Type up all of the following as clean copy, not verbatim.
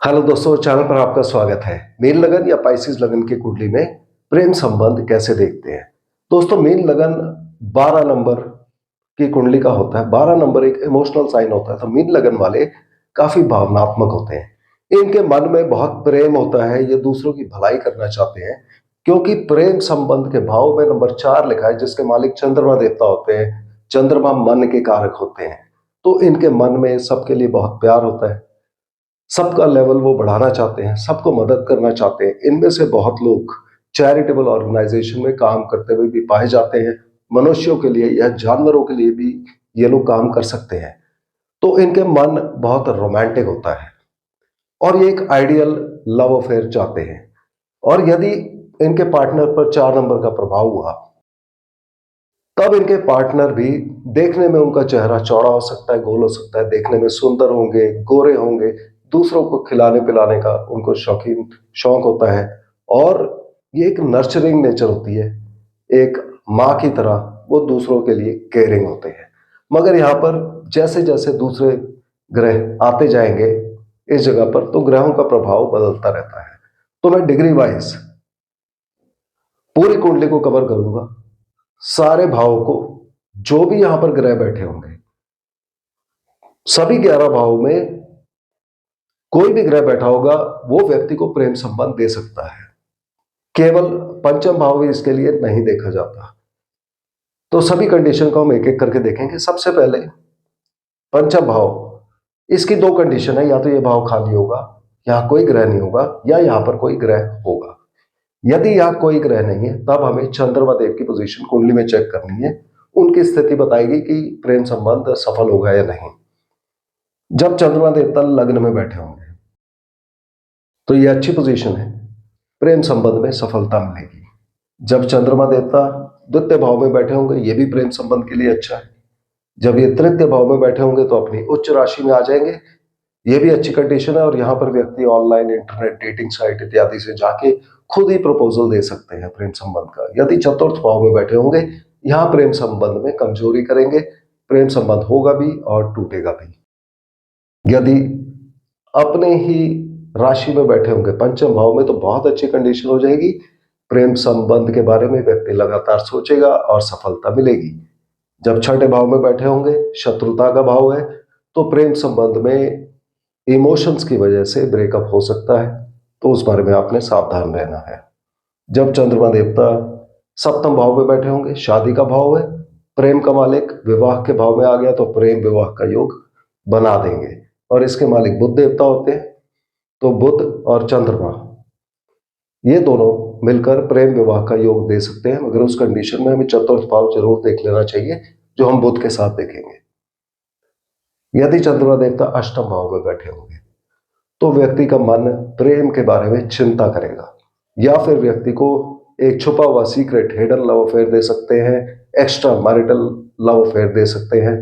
Hello दोस्तों, channel पर आपका स्वागत है। मीन लगन या पाइसेस लगन की कुंडली में प्रेम संबंध कैसे देखते हैं। दोस्तों, मीन लगन 12 नंबर की कुंडली का होता है। 12 नंबर एक इमोशनल साइन होता है, तो मीन लगन वाले काफी भावनात्मक होते हैं। इनके मन में बहुत प्रेम होता है, ये दूसरों की भलाई करना चाहते हैं। क्योंकि प्रेम संबंध के भाव में नंबर 4 लिखा है, जिसके मालिक चंद्रमा देवता होते हैं। चंद्रमा मन के कारक होते हैं, तो इनके मन में सबके लिए बहुत प्यार होता है। सबका लेवल वो बढ़ाना चाहते हैं, सबको मदद करना चाहते हैं। इनमें से बहुत लोग चैरिटेबल ऑर्गेनाइजेशन में काम करते हुए भी पाए जाते हैं। मनुष्यों के लिए या जानवरों के लिए भी ये लोग काम कर सकते हैं। तो इनके मन बहुत रोमांटिक होता है और ये एक आइडियल लव अफेयर चाहते हैं। और यदि इनके पार्टनर पर 4 नंबर का प्रभाव हुआ, तब इनके पार्टनर भी देखने में उनका चेहरा चौड़ा हो सकता है, गोल हो सकता है, देखने में सुंदर होंगे, गोरे होंगे, दूसरों को खिलाने पिलाने का उनको शौक होता है। और ये एक नर्चरिंग नेचर होती है, एक माँ की तरह वो दूसरों के लिए केयरिंग होते हैं। मगर यहाँ पर जैसे जैसे दूसरे ग्रह आते जाएंगे इस जगह पर, तो ग्रहों का प्रभाव बदलता रहता है। तो मैं डिग्री वाइज पूरी कुंडली को कवर करूंगा, सारे भावों को, जो भी यहां पर ग्रह बैठे होंगे। सभी 11 भावों में कोई भी ग्रह बैठा होगा, वो व्यक्ति को प्रेम संबंध दे सकता है। केवल पंचम भाव भी इसके लिए नहीं देखा जाता। तो सभी कंडीशन को हम एक एक करके देखेंगे। सबसे पहले पंचम भाव, इसकी दो कंडीशन है, या तो ये भाव खाली होगा, यहां कोई ग्रह नहीं होगा, या यहां पर कोई ग्रह होगा। यदि यहां कोई ग्रह नहीं है, तब हमें चंद्रमा देव की पोजीशन कुंडली में चेक करनी है। उनकी स्थिति बताएगी कि प्रेम संबंध सफल होगा या नहीं। जब चंद्रमा देवता लग्न में बैठे होंगे, तो ये अच्छी पोजीशन है, प्रेम संबंध में सफलता मिलेगी। जब चंद्रमा देवता द्वितीय भाव में बैठे होंगे, ये भी प्रेम संबंध के लिए अच्छा है। जब ये तृतीय भाव में बैठे होंगे, तो अपनी उच्च राशि में आ जाएंगे, ये भी अच्छी कंडीशन है। और यहाँ पर व्यक्ति ऑनलाइन इंटरनेट डेटिंग साइट इत्यादि से जाके खुद ही प्रपोजल दे सकते हैं प्रेम संबंध का। यदि चतुर्थ भाव में बैठे होंगे, यहाँ प्रेम संबंध में कमजोरी करेंगे, प्रेम संबंध होगा भी और टूटेगा भी। यदि अपने ही राशि में बैठे होंगे पंचम भाव में, तो बहुत अच्छी कंडीशन हो जाएगी। प्रेम संबंध के बारे में व्यक्ति लगातार सोचेगा और सफलता मिलेगी। जब छठे भाव में बैठे होंगे, शत्रुता का भाव है, तो प्रेम संबंध में इमोशंस की वजह से ब्रेकअप हो सकता है, तो उस बारे में आपने सावधान रहना है। जब चंद्रमा देवता सप्तम भाव में बैठे होंगे, शादी का भाव है, प्रेम का मालिक विवाह के भाव में आ गया, तो प्रेम विवाह का योग बना देंगे। और इसके मालिक बुध देवता होते हैं, तो बुध और चंद्रमा ये दोनों मिलकर प्रेम विवाह का योग दे सकते हैं। मगर उस कंडीशन में हमें चतुर्थ भाव जरूर देख लेना चाहिए, जो हम बुध के साथ देखेंगे। यदि चंद्रमा देवता अष्टम भाव में बैठे होंगे, तो व्यक्ति का मन प्रेम के बारे में चिंता करेगा, या फिर व्यक्ति को एक छुपा हुआ सीक्रेट हिडन लव अफेयर दे सकते हैं, एक्स्ट्रा मैरिटल लव अफेयर दे सकते हैं।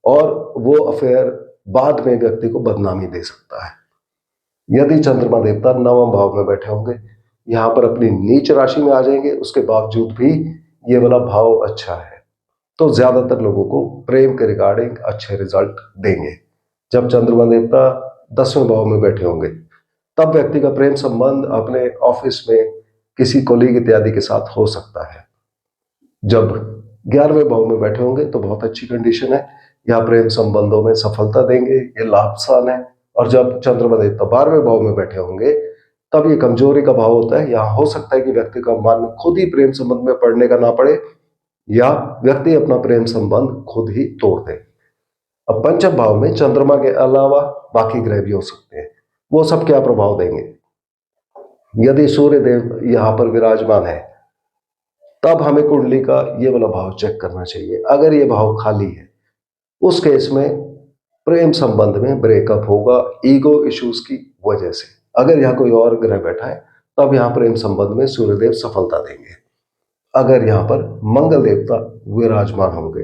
और वो अफेयर बाद में व्यक्ति को बदनामी दे सकता है। यदि चंद्रमा देवता नवम भाव में बैठे होंगे, यहां पर अपनी नीच राशि में आ जाएंगे, उसके बावजूद भी ये वाला भाव अच्छा है, तो ज्यादातर लोगों को प्रेम के रिगार्डिंग अच्छे रिजल्ट देंगे। जब चंद्रमा देवता 10वें भाव में बैठे होंगे, तब व्यक्ति का प्रेम संबंध अपने ऑफिस में किसी कोलीग इत्यादि के साथ हो सकता है। जब 11वें भाव में बैठे होंगे, तो बहुत अच्छी कंडीशन है, यह प्रेम संबंधों में सफलता देंगे, ये लाभसान है। और जब चंद्रमा देवता 12वें भाव में बैठे होंगे, तब ये कमजोरी का भाव होता है। यहां हो सकता है कि व्यक्ति का मन खुद ही प्रेम संबंध में पड़ने का ना पड़े, या व्यक्ति अपना प्रेम संबंध खुद ही तोड़ दे। अब पंचम भाव में चंद्रमा के अलावा बाकी ग्रह भी हो सकते हैं। वो सब क्या प्रभाव देंगे? यदि सूर्य देव यहां पर विराजमान है, तब हमें कुंडली का ये वाला भाव चेक करना चाहिए। अगर ये भाव खाली है, उस केस में प्रेम संबंध में ब्रेकअप होगा ईगो इश्यूज की वजह से। अगर यहाँ कोई और ग्रह बैठा है, तब यहाँ प्रेम संबंध में सूर्यदेव सफलता देंगे। अगर यहाँ पर मंगल देवता विराजमान होंगे,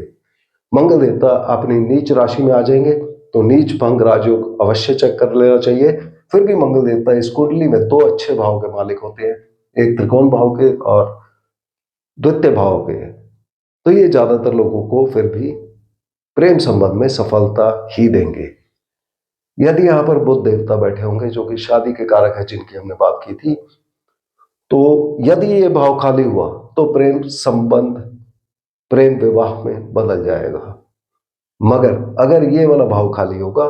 मंगल देवता अपनी नीच राशि में आ जाएंगे, तो नीच भंग राजयोग अवश्य चेक कर लेना चाहिए। फिर भी मंगल देवता इस कुंडली में दो अच्छे भाव के मालिक होते हैं, एक त्रिकोण भाव के और द्वितीय भाव के। तो ये ज्यादातर लोगों को फिर भी प्रेम संबंध में सफलता ही देंगे। यदि यहाँ पर बुध देवता बैठे होंगे जो कि शादी के कारक है, जिनकी हमने बात की थी, तो यदि ये भाव खाली हुआ तो प्रेम संबंध, प्रेम विवाह में बदल जाएगा। मगर अगर ये वाला भाव खाली होगा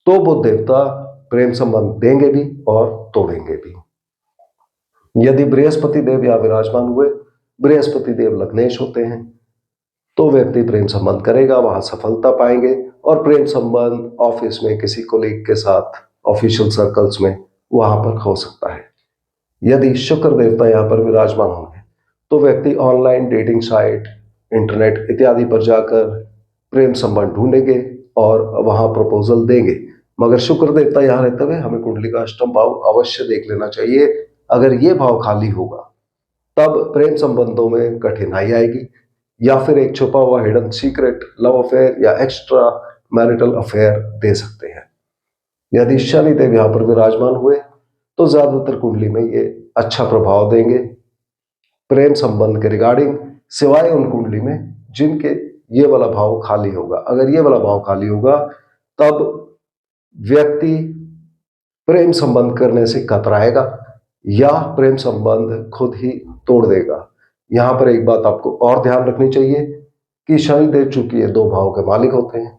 तो बुध देवता प्रेम संबंध देंगे भी और तोड़ेंगे भी। यदि बृहस्पति देव यहाँ विराजमान हुए, बृहस्पति देव लग्नेश होते हैं, तो व्यक्ति प्रेम संबंध करेगा, वहां सफलता पाएंगे और प्रेम संबंध ऑफिस में किसी कोलीग के साथ, ऑफिशियल सर्कल्स में, वहां पर हो सकता है। यदि शुक्र देवता यहाँ पर विराजमान होंगे तो व्यक्ति ऑनलाइन डेटिंग साइट, इंटरनेट इत्यादि पर जाकर प्रेम संबंध ढूंढेंगे और वहां प्रपोजल देंगे। मगर शुक्र देवता यहाँ रहते हुए हमें कुंडली का अष्टम भाव अवश्य देख लेना चाहिए। अगर ये भाव खाली होगा तब प्रेम संबंधों में कठिनाई आएगी, या फिर एक छुपा हुआ हिडन सीक्रेट लव अफेयर या एक्स्ट्रा मैरिटल अफेयर दे सकते हैं। यदि शनि देव यहाँ पर विराजमान हुए तो ज्यादातर कुंडली में ये अच्छा प्रभाव देंगे प्रेम संबंध के रिगार्डिंग, सिवाय उन कुंडली में जिनके ये वाला भाव खाली होगा। अगर ये वाला भाव खाली होगा तब व्यक्ति प्रेम संबंध करने से कतराएगा या प्रेम संबंध खुद ही तोड़ देगा। यहां पर एक बात आपको और ध्यान रखनी चाहिए कि शनिदेव चूंकि ये दो भाव के मालिक होते हैं,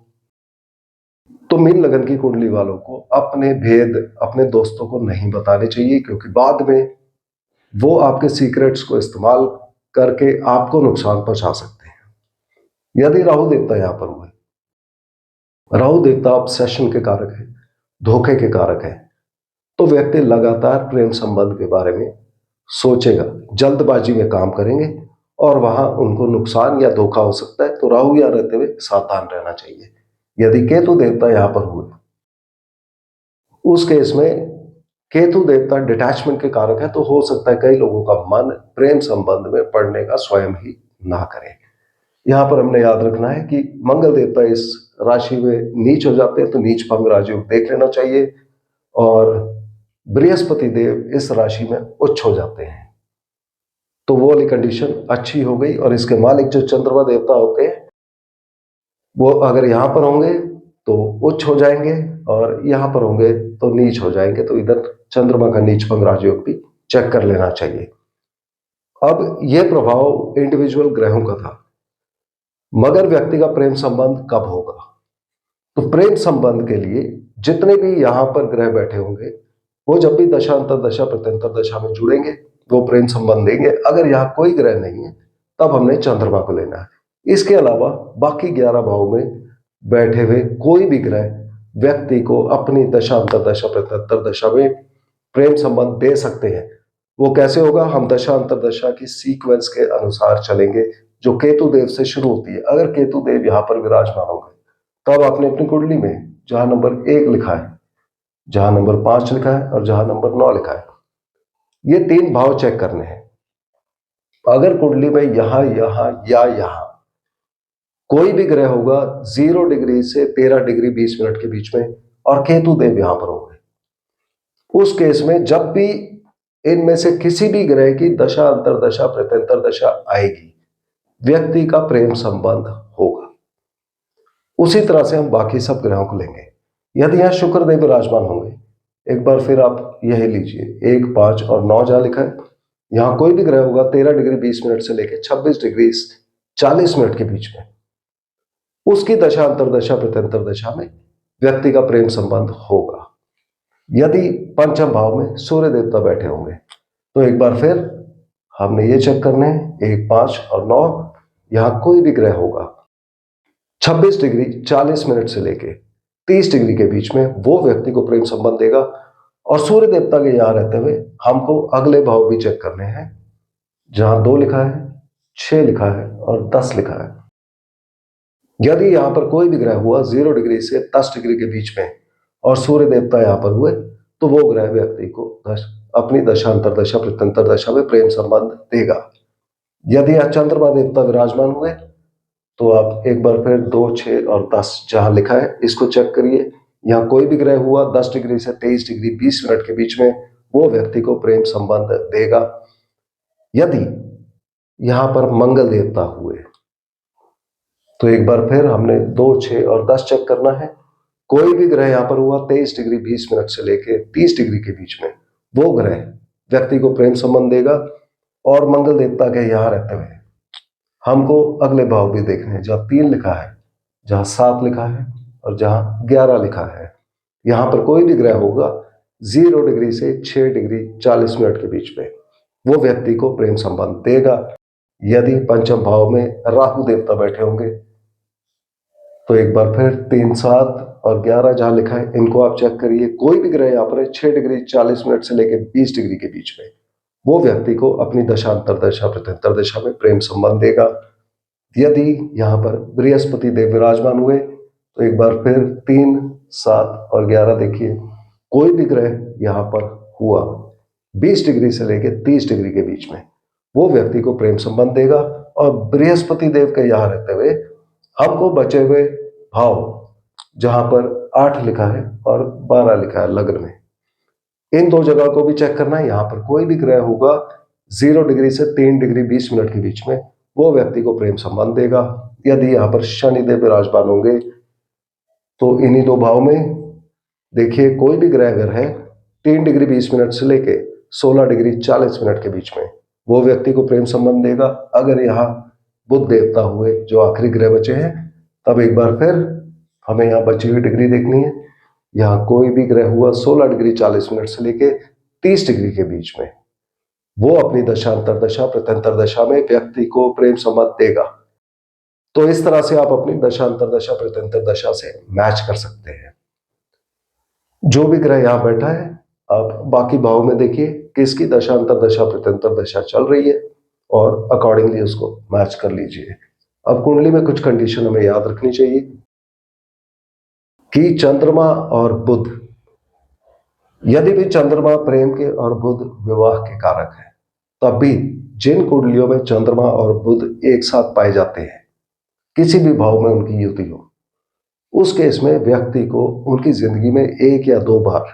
तो मीन लगन की कुंडली वालों को अपने भेद अपने दोस्तों को नहीं बताने चाहिए, क्योंकि बाद में वो आपके सीक्रेट्स को इस्तेमाल करके आपको नुकसान पहुंचा सकते हैं। यदि राहु देवता यहां पर हुए, राहु देवता ऑब्सेशन के कारक है, धोखे के कारक है, तो व्यक्ति लगातार प्रेम संबंध के बारे में सोचेगा, जल्दबाजी में काम करेंगे और वहां उनको नुकसान या धोखा हो सकता है। तो राहु यहां रहते हुए सावधान रहना चाहिए। यदि केतु देवता यहां पर हुए, उस केस में केतु देवता डिटैचमेंट के कारक है, तो हो सकता है कई लोगों का मन प्रेम संबंध में पड़ने का स्वयं ही ना करे। यहां पर हमने याद रखना है कि मंगल देवता इस राशि में नीच हो जाते हैं, तो नीच भंग राजयोग देख लेना चाहिए, और बृहस्पति देव इस राशि में उच्च हो जाते हैं, तो वो वाली कंडीशन अच्छी हो गई। और इसके मालिक जो चंद्रमा देवता होते हैं, वो अगर यहां पर होंगे तो उच्च हो जाएंगे और यहां पर होंगे तो नीच हो जाएंगे, तो इधर चंद्रमा का नीच भंग राजयोग भी चेक कर लेना चाहिए। अब यह प्रभाव इंडिविजुअल ग्रहों का था, मगर व्यक्ति का प्रेम संबंध कब होगा? तो प्रेम संबंध के लिए जितने भी यहां पर ग्रह बैठे होंगे, वो जब भी दशा अंतर दशा प्रत्यंतर दशा में जुड़ेंगे वो प्रेम संबंध देंगे। अगर यहाँ कोई ग्रह नहीं है तब हमने चंद्रमा को लेना है। इसके अलावा बाकी 11 भाव में बैठे हुए कोई भी ग्रह व्यक्ति को अपनी दशा अंतर दशा प्रत्यंतर दशा में प्रेम संबंध दे सकते हैं। वो कैसे होगा? हम दशा अंतर दशा की सीक्वेंस के अनुसार चलेंगे, जो केतु देव से शुरू होती है। अगर केतु देव यहाँ पर विराजमान होंगे तब आपने अपनी कुंडली में जहां नंबर 1 लिखा है, जहां नंबर 5 लिखा है और जहां नंबर 9 लिखा है, ये 3 भाव चेक करने हैं। अगर कुंडली में यहां यहां या यहां कोई भी ग्रह होगा 0 डिग्री से 13 डिग्री 20 मिनट के बीच में और केतु देव यहां पर होंगे, उस केस में जब भी इनमें से किसी भी ग्रह की दशा अंतरदशा प्रत्यंतर दशा आएगी, व्यक्ति का प्रेम संबंध होगा। उसी तरह से हम बाकी सब ग्रहों को लेंगे। यदि यहां शुक्र देव विराजमान होंगे, एक बार फिर आप यही लीजिए, 1, 5 और 9 जहां लिखा है, यहां कोई भी ग्रह होगा 13 डिग्री 20 मिनट से लेकर 26 डिग्री 40 मिनट के बीच में, उसकी दशा अंतरदशा प्रत्यंतर दशा में व्यक्ति का प्रेम संबंध होगा। यदि पंचम भाव में सूर्य देवता बैठे होंगे, तो एक बार फिर हमने ये चेक करने हैं, 1, 5 और 9, यहां कोई भी ग्रह होगा 26 डिग्री 40 मिनट से लेके 30 डिग्री के बीच में, वो व्यक्ति को प्रेम संबंध देगा। और सूर्य देवता के यहां रहते हुए हमको अगले भाव भी चेक करने हैं, जहां 2 लिखा है, 6 लिखा है और 10 लिखा है। यदि यहां पर कोई भी ग्रह हुआ 0 डिग्री से 10 डिग्री के बीच में और सूर्य देवता यहां पर हुए, तो वो ग्रह व्यक्ति को अपनी दशा अंतरदशा प्रत्यंतर दशा में प्रेम संबंध देगा। यदि यहां चंद्रमा देवता विराजमान हुए, तो आप एक बार फिर 2, 6 और 10 जहां लिखा है इसको चेक करिए। यहां कोई भी ग्रह हुआ 10 डिग्री से 23 डिग्री 20 मिनट के बीच में, वो व्यक्ति को प्रेम संबंध देगा। यदि यहां पर मंगल देवता हुए, तो एक बार फिर हमने 2, 6 और 10 चेक करना है। कोई भी ग्रह यहाँ पर हुआ 23 डिग्री 20 मिनट से लेके 30 डिग्री के बीच में, वो ग्रह व्यक्ति को प्रेम संबंध देगा। और मंगल देवता के यहाँ रहते हुए हमको अगले भाव भी देखने हैं, जहाँ 3 लिखा है, जहाँ 7 लिखा है और जहाँ 11 लिखा है। यहाँ पर कोई भी ग्रह होगा 0 डिग्री से 6 डिग्री 40 मिनट के बीच में, वो व्यक्ति को प्रेम संबंध देगा। यदि पंचम भाव में राहु देवता बैठे होंगे तो एक बार फिर 3, 7 और 11 जहां लिखा है, इनको आप चेक करिए। कोई भी ग्रह यहाँ पर है 6 डिग्री 40 मिनट से लेकर 20 डिग्री के बीच में, वो व्यक्ति को अपनी दशांतर दशा प्रत्यंतर दशा में प्रेम संबंध देगा। यदि यहाँ पर बृहस्पति देव विराजमान हुए तो एक बार फिर 3, 7 और 11 देखिए, कोई भी ग्रह यहाँ पर हुआ 20 डिग्री से लेकर 30 डिग्री के बीच में, वो व्यक्ति को प्रेम संबंध देगा। और बृहस्पति देव के यहाँ रहते हुए हमको बचे हुए भाव, जहां पर 8 लिखा है और 12 लिखा है लग्न में, इन 2 जगह को भी चेक करना है। यहां पर कोई भी ग्रह होगा 0 डिग्री से 3 डिग्री 20 मिनट के बीच में, वो व्यक्ति को प्रेम संबंध देगा। यदि यहाँ पर शनिदेव विराजमान होंगे तो इन्हीं 2 भाव में देखिए, कोई भी ग्रह अगर है 3 डिग्री 20 मिनट से लेके 16 डिग्री 40 मिनट के बीच में, वो व्यक्ति को प्रेम संबंध देगा। अगर यहाँ बुध देवता हुए जो आखिरी ग्रह बचे हैं, तब एक बार फिर हमें यहाँ बची हुई डिग्री देखनी है। यहाँ कोई भी ग्रह हुआ 16 डिग्री 40 मिनट से लेके 30 डिग्री के बीच में, वो अपनी दशांतर दशा प्रत्यंतर दशा में व्यक्ति को प्रेम संबंध देगा। तो इस तरह से आप अपनी दशांतर दशा प्रत्यंतर दशा से मैच कर सकते हैं। जो भी ग्रह यहाँ बैठा है, आप बाकी भाव में देखिए किसकी दशांतर दशा प्रत्यंतर दशा चल रही है और अकॉर्डिंगली उसको मैच कर लीजिए। अब कुंडली में कुछ कंडीशन हमें याद रखनी चाहिए कि चंद्रमा और बुध, यदि भी चंद्रमा प्रेम के और बुध विवाह के कारक है, तब भी जिन कुंडलियों में चंद्रमा और बुध एक साथ पाए जाते हैं, किसी भी भाव में उनकी युति हो, उस केस में व्यक्ति को उनकी जिंदगी में 1 या 2 बार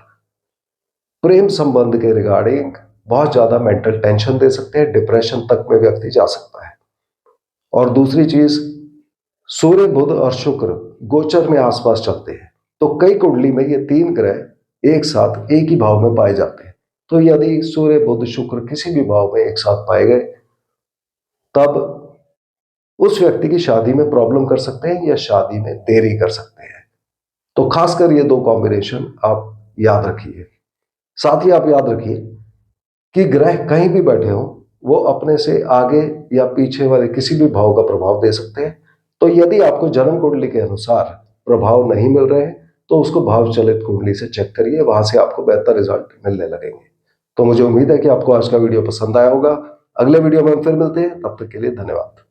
प्रेम संबंध के रिगार्डिंग बहुत ज्यादा मेंटल टेंशन दे सकते हैं, डिप्रेशन तक में व्यक्ति जा सकता है। और दूसरी चीज, सूर्य बुध और शुक्र गोचर में आसपास चलते हैं, तो कई कुंडली में ये 3 ग्रह एक साथ एक ही भाव में पाए जाते हैं। तो यदि सूर्य बुध शुक्र किसी भी भाव में एक साथ पाए गए, तब उस व्यक्ति की शादी में प्रॉब्लम कर सकते हैं या शादी में देरी कर सकते हैं। तो खासकर ये 2 कॉम्बिनेशन आप याद रखिए। साथ ही आप याद रखिए कि ग्रह कहीं भी बैठे हो, वो अपने से आगे या पीछे वाले किसी भी भाव का प्रभाव दे सकते हैं। तो यदि आपको जन्म कुंडली के अनुसार प्रभाव नहीं मिल रहे हैं, तो उसको भाव चलित कुंडली से चेक करिए, वहां से आपको बेहतर रिजल्ट मिलने लगेंगे। तो मुझे उम्मीद है कि आपको आज का वीडियो पसंद आया होगा। अगले वीडियो में हम फिर मिलते हैं, तब तक के लिए धन्यवाद।